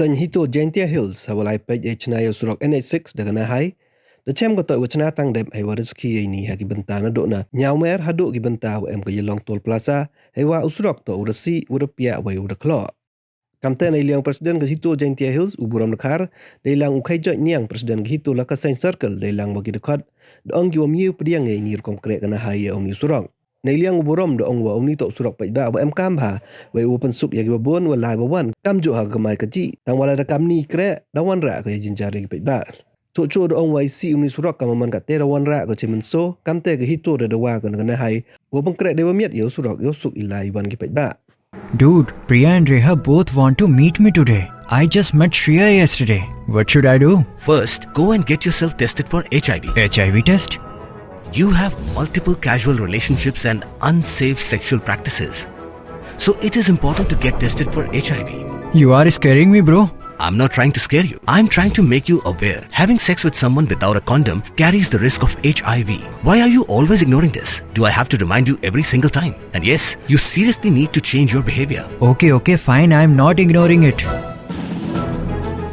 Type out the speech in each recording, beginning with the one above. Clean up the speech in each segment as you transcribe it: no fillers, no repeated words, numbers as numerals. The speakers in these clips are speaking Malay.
Kesan hito Gentia Hills hawalai pej chnayo surok NH-6 dengan hai. The chem ko to wachna tang dem ai wariski ni ha ki benta na do na nyaumer hadooh ki benta wa em ko yelong Toll Plaza ai wa usrok to urasi urapia wa uraklo. Kamten ai liang presiden ke hito Gentia Hills uburam nakar dailang ukai jot niang presiden ke hito lakasain circle dailang bagi dekat dong giwa miu pediang ai ni konkret kana hai om ni surok. Nailiang uburom do ong wa omni to surok pai ba wa em kam ha wa open sup ya gibon wa lai bawan kam jo ha gamai kaji tang wala da kam ni kre dawan ra ko jinjare pai ba to cho do ong wa si omni surok kam man ka te dawan ra ko chemen so kam te ge hito da wa ko na hai wa bang kre de wa miet yo surok yo suk ilai wan ki pai ba. Dude, Priya and Reha both want to meet me today. I just met Shreya yesterday. What should I do? First, go and get yourself tested for HIV. HIV test? You have multiple casual relationships and unsafe sexual practices. So it is important to get tested for HIV. You are scaring me, bro. I'm not trying to scare you. I'm trying to make you aware. Having sex with someone without a condom carries the risk of HIV. Why are you always ignoring this? Do I have to remind you every single time? And yes, you seriously need to change your behavior. Okay, fine. I'm not ignoring it.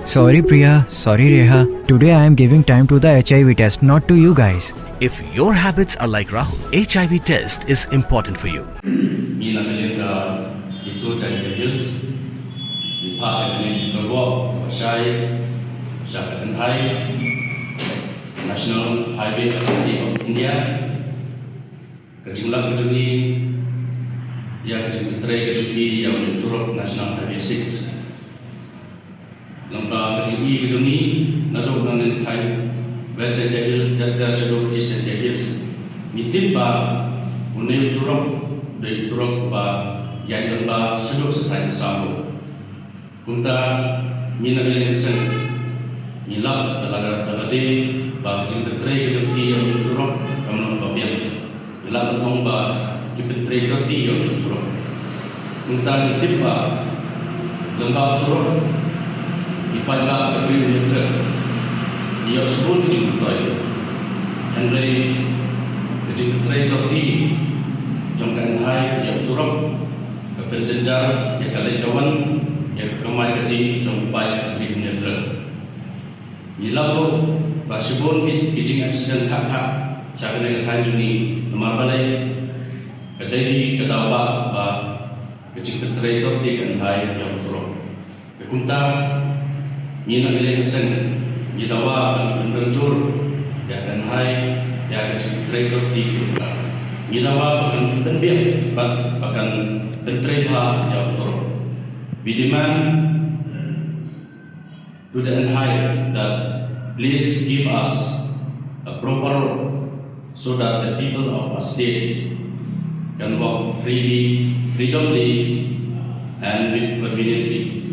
Sorry, Priya. Sorry, Reha. Today I am giving time to the HIV test, not to you guys. If your habits are like Rahul, HIV test is important for you. National Highway Authority of India, kejumlah kejuni, ya kejumlah kejuni yang mensurut National Highway 6. Lambang kejuni, nadok nanen time. West India Hills, Delta Shadow, East India Hills. Mitin ba, unai usurok, dari usurok ba, yang lembah Shadow setai bersama. Kunta mina election, nilap dalade ba kecil tertera kejumpi yang usurok, kamu nampak biar. Nilap berhong ba, kipentera kerti yang usurok. Kunta mitin ba, lembah usurok, ipailah kebiri meter. Ia sebut kecil betul. Henry kecil betul kerti jangkaan hai yang surok kepenjenjar yang kali kawan yang kemai kecil jangkai beri meter. Ilau basibun kecil accident kak siapa yang kain juni nomor balai kedahi kedawa ba kecil betul kerti kan hai yang surok. Kekunta mina ilai kesen Gidawa penjur ya kan hai ya kecil trader di juga. Gidawa akan penbiak akan pentreba ya usur. We demand to the high that please give us a proper road so that the people of our state can walk freely, freely and with conveniently.